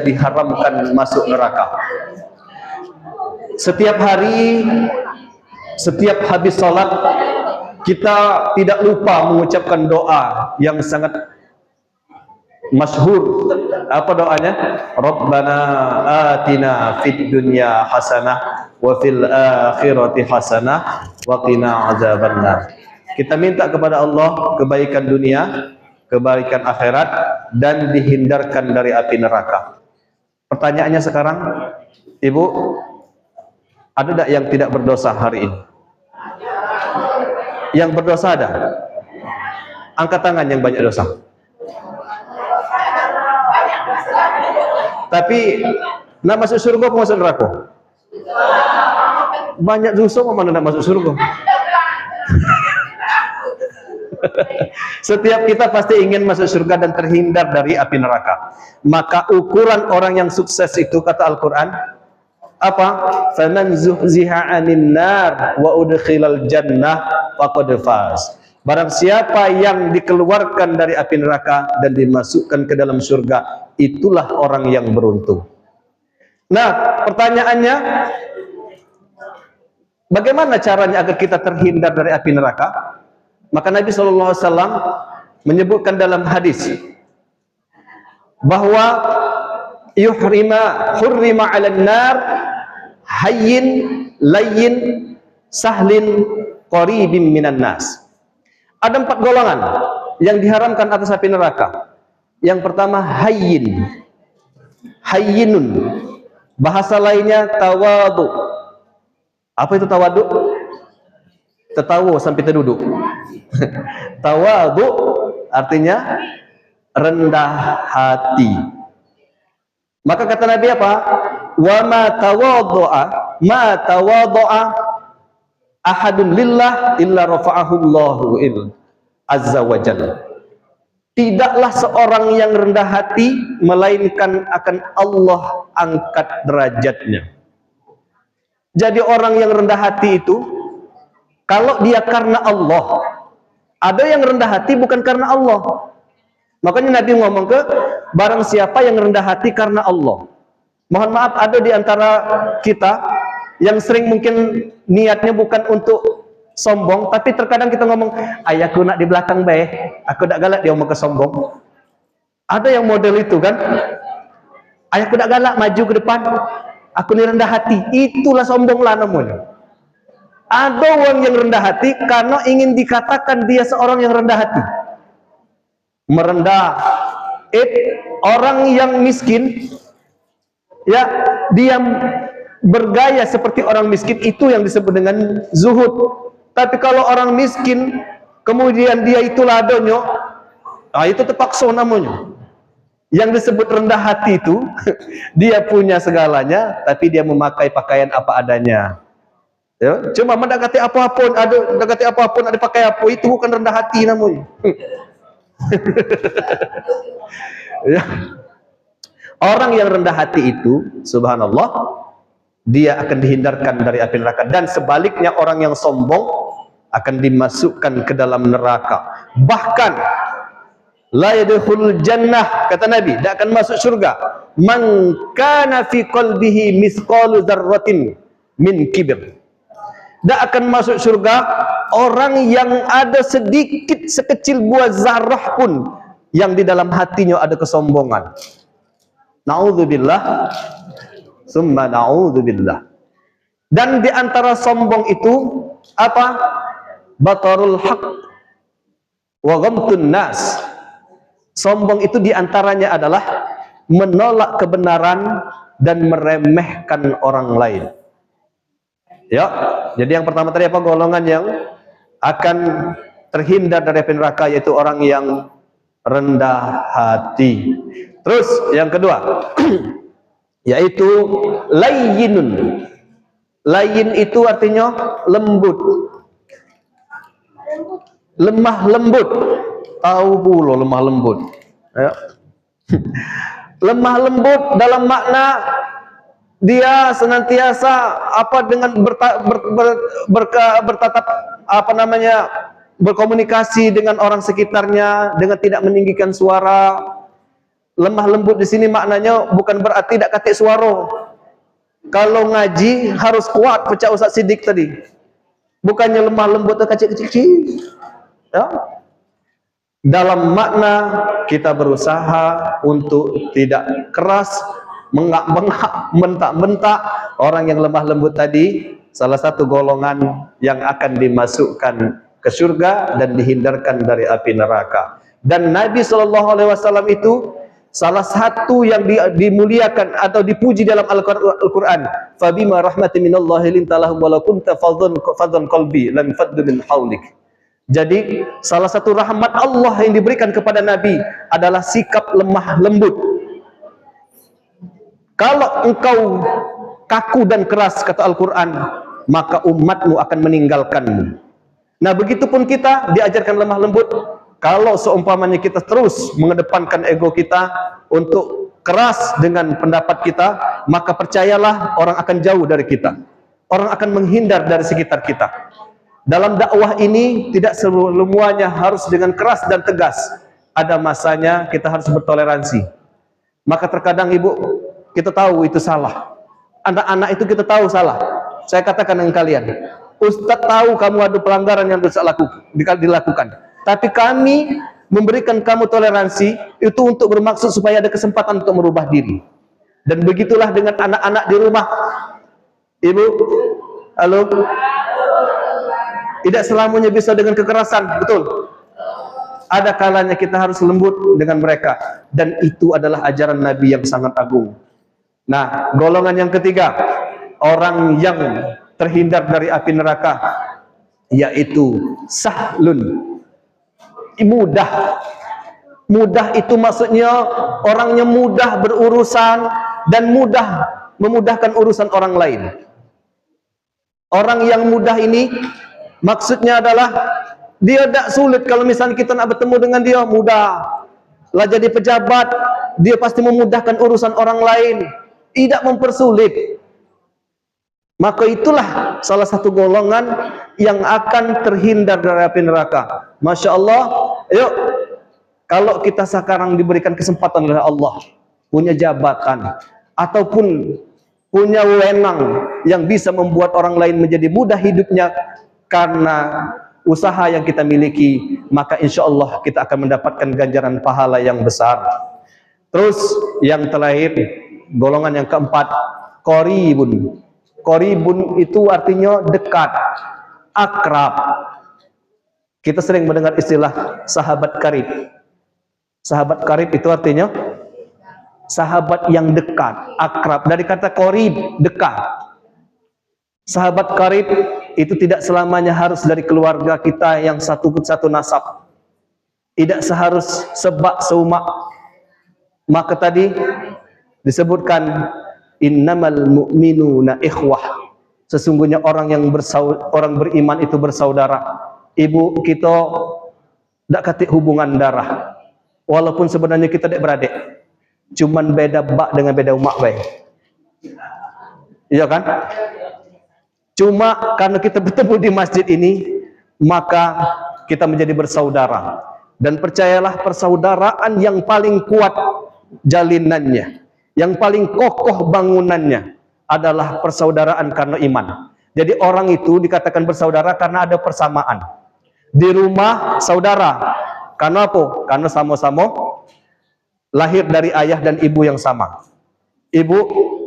diharamkan masuk neraka. Setiap hari, setiap habis salat, kita tidak lupa mengucapkan doa yang sangat masyhur. Apa doanya? Rabbana atina fid dunya hasanah wa fil akhirati hasanah wa qina azabannar. Kita minta kepada Allah kebaikan dunia, kebaikan akhirat, dan dihindarkan dari api neraka. Pertanyaannya sekarang, Ibu, ada tak yang tidak berdosa hari ini? Yang berdosa ada? Angkat tangan yang banyak dosa. Tapi nak masuk surga apa masuk neraka? Banyak dosa, mana nak masuk surga? Setiap kita pasti ingin masuk surga dan terhindar dari api neraka. Maka ukuran orang yang sukses itu, kata Al-Quran, apa? Faman zuhziha 'anil nar wa udkhilal jannah faqad faz. Barang siapa yang dikeluarkan dari api neraka dan dimasukkan ke dalam surga, itulah orang yang beruntung. Nah, pertanyaannya, bagaimana caranya agar kita terhindar dari api neraka? Maka Nabi SAW menyebutkan dalam hadis bahwa hurrima 'alan nar hayyin layyin sahlin qaribin minan nas. Ada 4 golongan yang diharamkan atas api neraka. Yang pertama hayyin, hayyinun, bahasa lainnya tawadu. Apa itu tawadu? Tertawa sampai terduduk. Tawadu artinya rendah hati. Maka kata Nabi apa? Wa ma tawaddu'a ahadun lillah illa rafa'ahu Allahu azza wa jalla. Tidaklah seorang yang rendah hati melainkan akan Allah angkat derajatnya. Jadi orang yang rendah hati itu, kalau dia karena Allah, ada yang rendah hati bukan karena Allah. Makanya Nabi ngomong ke, barang siapa yang rendah hati karena Allah. Mohon maaf, ada di antara kita yang sering mungkin niatnya bukan untuk sombong, tapi terkadang kita ngomong, ayahku nak di belakang baik, aku tak galak dia mau ke sombong. Ada yang model itu kan, ayahku tak galak maju ke depan, aku ni rendah hati, itulah sombong lah namanya. Ada orang yang rendah hati karena ingin dikatakan dia seorang yang rendah hati, merendah. Orang yang miskin, ya, dia bergaya seperti orang miskin, itu yang disebut dengan zuhud. Tapi kalau orang miskin kemudian dia itu ladonyo, itu terpaksa namanya. Yang disebut rendah hati itu dia punya segalanya tapi dia memakai pakaian apa adanya. Ya, cuma mendekati apapun ada pakai apa, itu bukan rendah hati namanya. Ya. Orang yang rendah hati itu, subhanallah, dia akan dihindarkan dari api neraka. Dan sebaliknya orang yang sombong akan dimasukkan ke dalam neraka. Bahkan la yadkhulul jannah, kata Nabi, tidak akan masuk surga man kana fi qalbihi mithqalu dzarratin min kibr. Tidak akan masuk surga orang yang ada sedikit sekecil buah zarah pun yang di dalam hatinya ada kesombongan. Na'udzubillah summa na'udzubillah. Dan di antara sombong itu apa? Batarul haq wa ghamtun nas. Sombong itu di antaranya adalah menolak kebenaran dan meremehkan orang lain. Ya, jadi yang pertama tadi apa? Golongan yang akan terhindar dari api neraka, yaitu orang yang rendah hati. Terus yang kedua yaitu layyinun. Layyin itu artinya lembut, lemah lembut. Tahu pula lemah lembut, ya. Lemah lembut dalam makna dia senantiasa apa dengan bertatap apa namanya berkomunikasi dengan orang sekitarnya dengan tidak meninggikan suara, Lemah lembut di sini maknanya bukan berarti tidak katik suara. Kalau ngaji harus kuat, pecah Ustaz Siddiq tadi. Bukannya lemah lembut kecil-kecil. Ya. Dalam makna kita berusaha untuk tidak keras, mengak-mengak, mentak-mentak. Orang yang lemah lembut tadi salah satu golongan yang akan dimasukkan ke surga dan dihindarkan dari api neraka. Dan Nabi SAW itu salah satu yang dimuliakan atau dipuji dalam Al-Quran. Fabima rahmatin minallahi linta lahum walau kunta fadhan qalbi lam faddu min haulik. Jadi salah satu rahmat Allah yang diberikan kepada Nabi adalah sikap lemah lembut. Kalau engkau kaku dan keras, kata Al-Quran, maka umatmu akan meninggalkanmu. Nah, begitupun kita diajarkan lemah lembut. Kalau seumpamanya kita terus mengedepankan ego kita untuk keras dengan pendapat kita, maka percayalah orang akan jauh dari kita. Orang akan menghindar dari sekitar kita. Dalam dakwah ini tidak semuanya harus dengan keras dan tegas. Ada masanya kita harus bertoleransi. Maka terkadang ibu, kita tahu itu salah. Anak-anak itu kita tahu salah. Saya katakan dengan kalian, Ustadz tahu kamu ada pelanggaran yang bisa dilakukan. Tapi kami memberikan kamu toleransi itu untuk bermaksud supaya ada kesempatan untuk merubah diri. Dan begitulah dengan anak-anak di rumah. Ibu, halo? Tidak selamanya bisa dengan kekerasan, betul? Ada kalanya kita harus lembut dengan mereka. Dan itu adalah ajaran Nabi yang sangat agung. Nah, golongan yang ketiga, orang yang terhindar dari api neraka, yaitu sahlun. Mudah. Mudah itu maksudnya orangnya mudah berurusan dan mudah memudahkan urusan orang lain. Orang yang mudah ini maksudnya adalah dia tidak sulit. Kalau misalnya kita nak bertemu dengan dia, mudah. Lah jadi pejabat, dia pasti memudahkan urusan orang lain, tidak mempersulit. Maka itulah salah satu golongan yang akan terhindar dari api neraka. Masya Allah. Yuk, kalau kita sekarang diberikan kesempatan oleh Allah, punya jabatan ataupun punya wewenang yang bisa membuat orang lain menjadi mudah hidupnya karena usaha yang kita miliki, maka insya Allah kita akan mendapatkan ganjaran pahala yang besar. Terus yang terakhir, golongan yang keempat, qoribun. Qoribun itu artinya dekat, akrab. Kita sering mendengar istilah sahabat karib. Sahabat karib itu artinya sahabat yang dekat, akrab. Dari kata qorib, dekat. Sahabat karib itu tidak selamanya harus dari keluarga kita yang satu nasab. Tidak seharus sebak seumak. Maka tadi disebutkan innamal mu'minuna ikhwah. Sesungguhnya orang beriman itu bersaudara. Ibu kita tidak katik hubungan darah. Walaupun sebenarnya kita tidak beradik. Cuman beda bak dengan beda umak baik. Iya kan? Cuma karena kita bertemu di masjid ini, maka kita menjadi bersaudara. Dan percayalah, persaudaraan yang paling kuat jalinannya, yang paling kokoh bangunannya adalah persaudaraan karena iman. Jadi orang itu dikatakan bersaudara karena ada persamaan. Di rumah saudara, karena apa? Karena sama-sama lahir dari ayah dan ibu yang sama. Ibu,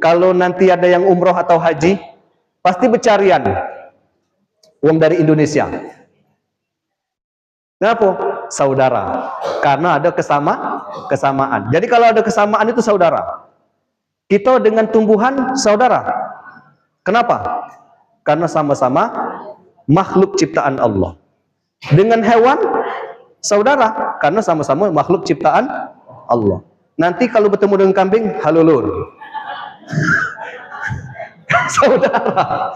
kalau nanti ada yang umroh atau haji, pasti bercarian uang dari Indonesia. Kenapa? Saudara. Karena ada kesamaan. Jadi kalau ada kesamaan itu saudara. Kita dengan tumbuhan saudara. Kenapa? Karena sama-sama makhluk ciptaan Allah. Dengan hewan saudara, karena sama-sama makhluk ciptaan Allah. Nanti kalau bertemu dengan kambing, halo lur. Saudara.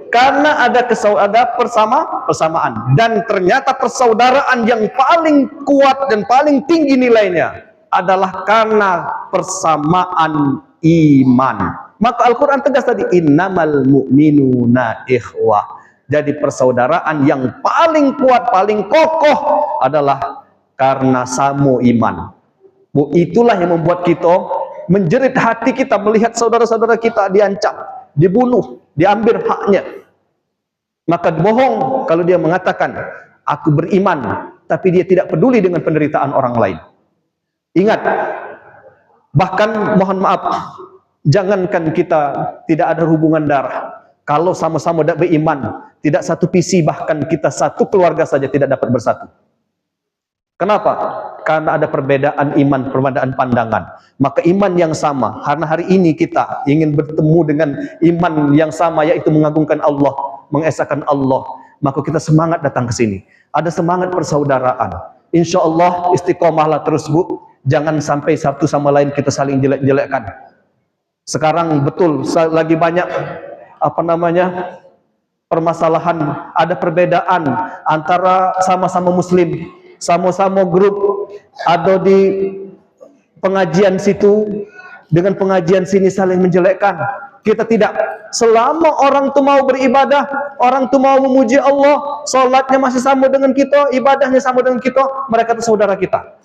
Karena ada persamaan, dan ternyata persaudaraan yang paling kuat dan paling tinggi nilainya adalah karena persamaan iman. Maka Al-Quran tegas tadi, innamal mu'minuna ikhwah. Jadi persaudaraan yang paling kuat, paling kokoh adalah karena samu iman. Itulah yang membuat kita menjerit hati kita melihat saudara-saudara kita diancam, dibunuh, diambil haknya. Maka bohong kalau dia mengatakan aku beriman, tapi dia tidak peduli dengan penderitaan orang lain. Ingat, bahkan mohon maaf, jangankan kita tidak ada hubungan darah, kalau sama-sama tidak beriman, tidak satu visi, bahkan kita satu keluarga saja tidak dapat bersatu. Kenapa? Karena ada perbedaan iman, perbedaan pandangan. Maka iman yang sama, karena hari ini kita ingin bertemu dengan iman yang sama, yaitu mengagungkan Allah, mengesahkan Allah, maka kita semangat datang ke sini. Ada semangat persaudaraan. Insya Allah istiqomahlah terus, Bu. Jangan sampai satu sama lain kita saling jelek-jelekkan. Sekarang betul lagi banyak permasalahan, ada perbedaan antara sama-sama muslim, sama-sama grup, ada di pengajian situ dengan pengajian sini saling menjelekkan. Kita tidak. Selama orang itu mau beribadah, orang itu mau memuji Allah, sholatnya masih sama dengan kita, ibadahnya sama dengan kita, mereka itu saudara kita.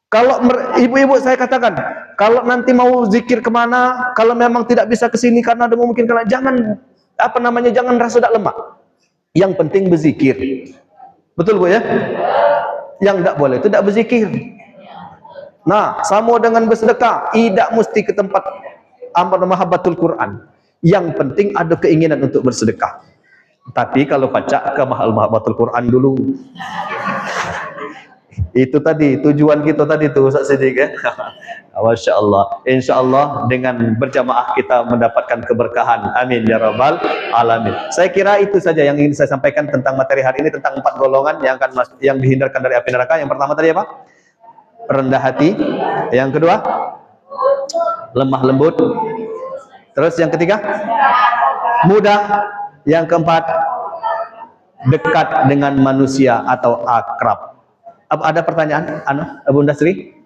Kalau ibu-ibu saya katakan, kalau nanti mau zikir kemana, kalau memang tidak bisa ke sini karena ada mungkin, jangan jangan rasa tak lemak. Yang penting berzikir. Betul, Bu ya? Yang tidak boleh itu tidak berzikir. Nah, sama dengan bersedekah, tidak mesti ke tempat mahabbatul Quran. Yang penting ada keinginan untuk bersedekah. Tapi kalau pacak ke mahabbatul Quran dulu. Itu tadi tujuan kita tadi tuh Ustaz Siddiq ya. Masya Allah. Insya Allah dengan berjamaah kita mendapatkan keberkahan. Amin ya rabbal alamin. Saya kira itu saja yang ingin saya sampaikan tentang materi hari ini, tentang 4 golongan yang dihindarkan dari api neraka. Yang pertama tadi apa? Rendah hati. Yang kedua, lemah lembut. Terus yang ketiga, mudah. Yang keempat, dekat dengan manusia atau akrab. Ada pertanyaan, Bunda Sri?